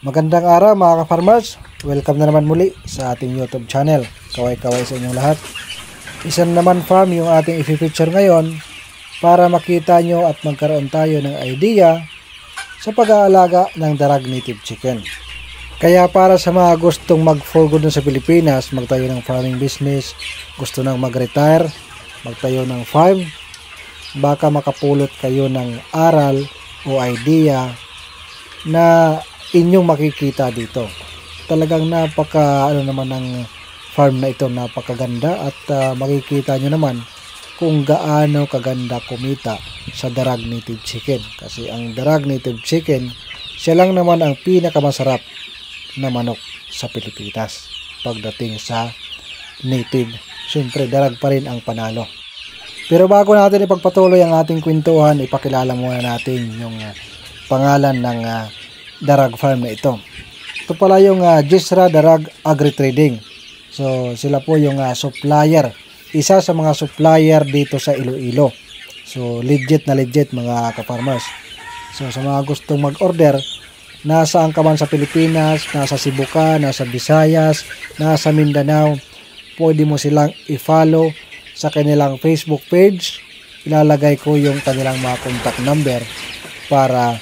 Magandang araw mga ka-farmers. Welcome na naman muli sa ating YouTube channel. Kaway-kaway sa inyong lahat. Isa naman farm yung ating i-feature ngayon para makita nyo at magkaroon tayo ng idea sa pag-aalaga ng Darag Native Chicken. Kaya para sa mga gustong mag-for good sa Pilipinas, magtayo ng farming business, gusto nang mag-retire, magtayo ng farm, baka makapulot kayo ng aral o idea na inyong makikita dito. Talagang napaka naman ng farm na ito, napakaganda at makikita nyo naman kung gaano kaganda kumita sa Darag Native Chicken. Kasi ang Darag Native Chicken, siya lang naman ang pinakamasarap na manok sa Pilipinas pagdating sa native. Siyempre darag pa rin ang panalo. Pero bago natin ipagpatuloy ang ating kwentuhan, ipakilala muna natin yung pangalan ng Darag Farm na ito. Ito pala yung Jisra Darag Agri-Trading. So sila po yung supplier. Isa sa mga supplier dito sa Iloilo. So legit na legit mga ka-farmers. So sa mga gustong mag-order, nasaan ka man sa Pilipinas, nasa Cebu ka, nasa Visayas, nasa Mindanao, pwede mo silang i-follow sa kanilang Facebook page. Ilalagay ko yung kanilang mga contact number para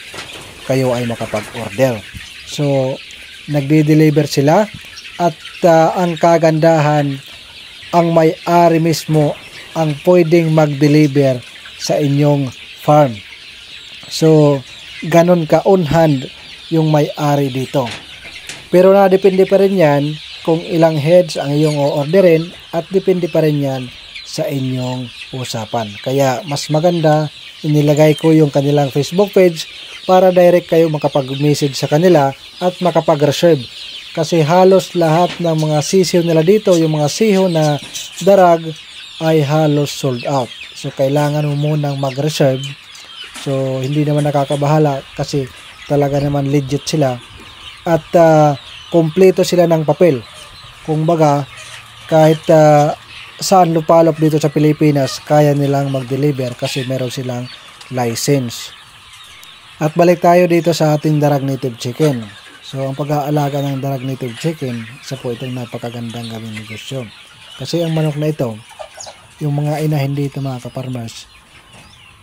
kayo ay makapag-order. So, nagde-deliver sila at ang kagandahan, ang may-ari mismo ang pwedeng mag-deliver sa inyong farm. So, ganon ka on hand yung may-ari dito. Pero depende pa rin yan kung ilang heads ang iyong o-orderin at depende pa rin yan sa inyong usapan. Kaya mas maganda, inilagay ko yung kanilang Facebook page para direct kayo makapag-message sa kanila at makapag-reserve. Kasi halos lahat ng mga sisiyo nila dito, yung mga siho na darag ay halos sold out. So kailangan mo munang mag-reserve. So hindi naman nakakabahala kasi talaga naman legit sila. At kompleto sila ng papel. Kung baga, kahit saan lupalop dito sa Pilipinas, kaya nilang mag-deliver kasi meron silang license. At balik tayo dito sa ating Darag Native Chicken. So, ang pag-aalaga ng Darag Native Chicken, isa po itong napakagandang gawing negosyo. Kasi ang manok na ito, yung mga inahin dito mga ka-farmers,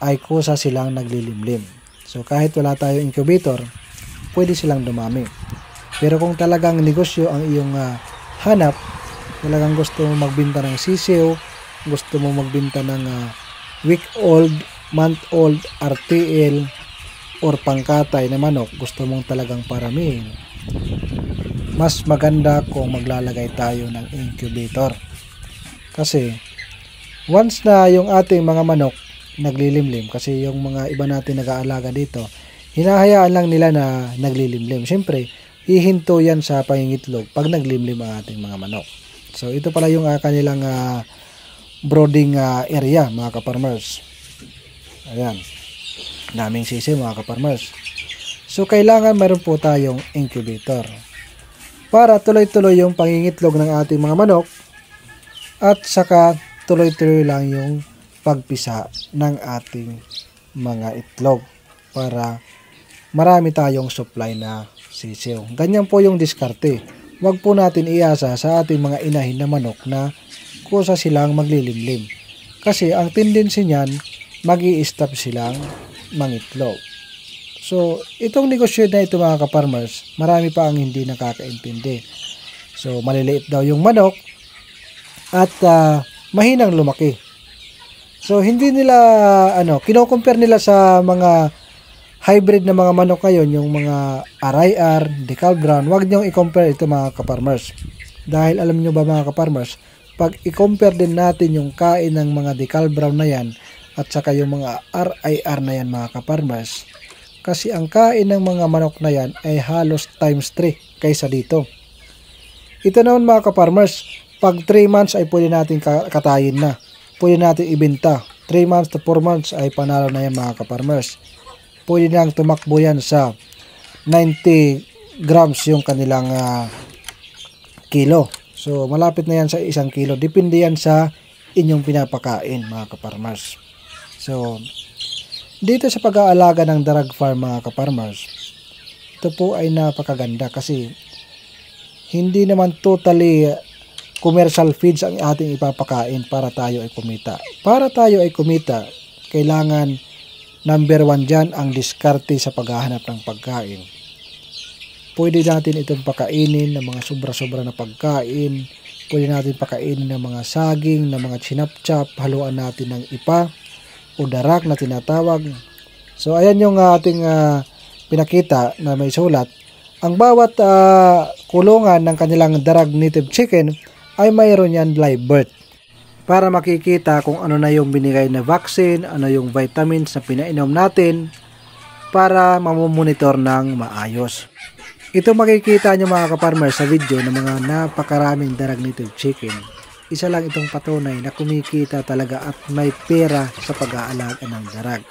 ay kusa silang naglilimlim. So, kahit wala tayo incubator, pwede silang dumami. Pero kung talagang negosyo ang iyong hanap, talagang gusto mo magbenta ng sisiw, gusto mo magbenta ng week-old, month-old, RTL, or pangkatay na manok, gusto mong talagang paramihin, mas maganda kung maglalagay tayo ng incubator. Kasi once na yung ating mga manok naglilimlim, kasi yung mga iba natin nag-aalaga dito, hinahayaan lang nila na naglilimlim. Siyempre, hihinto yan sa pangingitlog pag naglimlim ang ating mga manok. So ito pala yung kanilang brooding area mga ka-farmers. Ayan. Daming sisi mga ka-farmers. So kailangan meron po tayong incubator para tuloy-tuloy yung pangingitlog ng ating mga manok at saka tuloy-tuloy lang yung pagpisa ng ating mga itlog para marami tayong supply na sisiw. Ganyan po yung diskarte. Huwag po natin iasa sa ating mga inahin na manok na kusa silang maglilimlim. Kasi ang tendency niyan, magi-stop silang mangitlog. So, itong negosyo na ito mga ka-farmers, marami pa ang hindi nakakaintindi. So, maliliit daw yung manok at mahinang lumaki. So, hindi nila, kino-compare nila sa mga hybrid na mga manok ngayon, yung mga RIR, Decal Brown. Huwag niyong i-compare ito mga ka-farmers. Dahil alam niyo ba mga ka-farmers, pag i-compare din natin yung kain ng mga Decal Brown na yan at saka yung mga RIR na yan mga ka-farmers, kasi ang kain ng mga manok na yan ay halos times 3 kaysa dito. Ito naman mga ka-farmers, pag 3 months ay pwede natin katayin na. Pwede natin ibenta. 3 months to 4 months ay panalo na yan mga ka-farmers. Pwede nang tumakbo yan sa 90 grams yung kanilang kilo. So malapit na yan sa 1 kilo. Depende yan sa inyong pinapakain mga ka-farmers. So dito sa pag-aalaga ng darag farm mga ka-farmers, ito po ay napakaganda kasi hindi naman totally commercial feeds ang ating ipapakain para tayo ay kumita. Para tayo ay kumita, kailangan number 1 dyan ang diskarte sa paghahanap ng pagkain. Pwede natin itong pakainin ng mga sobra-sobra na pagkain. Pwede natin pakainin ng mga saging, ng mga chinap-chap, haluan natin ng ipa o darak na tinatawag. So ayan yung ating pinakita na may sulat. Ang bawat kulungan ng kanilang darag native chicken ay mayroon yan live birth. Para makikita kung ano na yung binigay na vaccine, ano yung vitamins na pinainom natin para mamomonitor ng maayos. Ito makikita nyo mga kaparmer sa video ng mga napakaraming darag native chicken. Isa lang itong patunay na kumikita talaga at may pera sa pag-aalaga ng darag.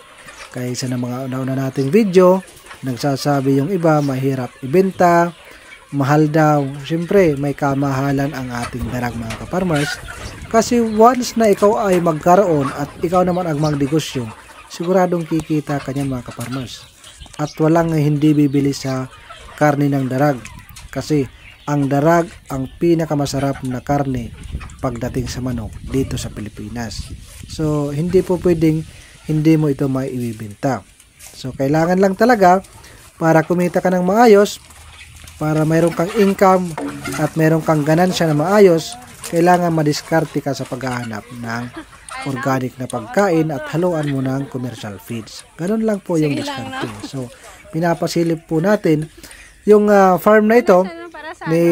Kaya isa ng mga una-una nating video, nagsasabi yung iba mahirap ibenta, mahal daw. Siyempre may kamahalan ang ating darag mga kaparmers. Kasi once na ikaw ay magkaroon at ikaw naman ang magnegosyo, siguradong kikita kanya mga kaparmers. At walang hindi bibili sa karne ng darag. Kasi ang darag ang pinakamasarap na karne pagdating sa manok dito sa Pilipinas. So hindi po pwedeng hindi mo ito maibibenta. So kailangan lang talaga para kumita ka ng maayos, para mayroon kang income at mayroon kang ganansya na maayos, kailangan madiskarte ka sa paghahanap ng organic na pagkain at haluan mo ng commercial feeds. Ganun lang po yung diskarte. So pinapasilip po natin yung farm na ito ni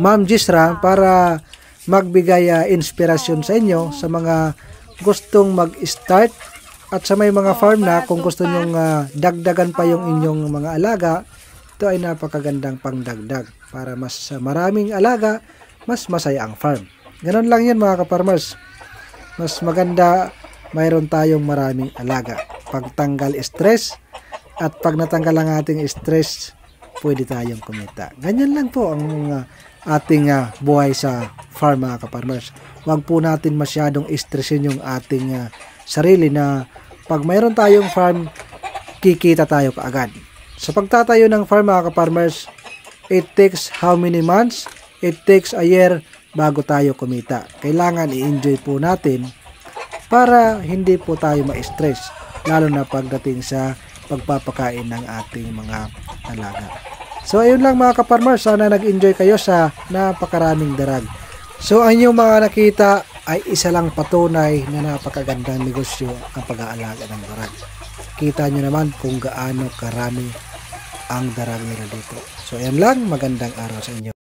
Ma'am Gisra para magbigay inspirasyon sa inyo sa mga gustong mag-start at sa may mga farm na kung gusto nyong dagdagan pa yung inyong mga alaga, ito ay napakagandang pangdagdag para mas maraming alaga, mas masaya ang farm. Ganon lang yun mga kaparmers. Mas maganda mayroon tayong maraming alaga. Pagtanggal stress at pag natanggal ang ating stress, pwede tayong kumita. Ganyan lang po ang ating buhay sa farm mga kaparmers. Huwag po natin masyadong stressin yung ating sarili na pag mayroon tayong farm, kikita tayo kaagad. Sa pagtatayo ng farm mga kaparmers, it takes how many months? It takes a year bago tayo kumita. Kailangan i-enjoy po natin para hindi po tayo ma-stress, lalo na pagdating sa pagpapakain ng ating mga alaga. So ayun lang mga kaparmers, sana nag-enjoy kayo sa napakaraming darag. So ang inyong mga nakita ay isa lang patunay na napakagandang negosyo ang pag-aalaga ng darag. Kita nyo naman kung gaano karami ang darag nila dito. So ayan lang, magandang araw sa inyo.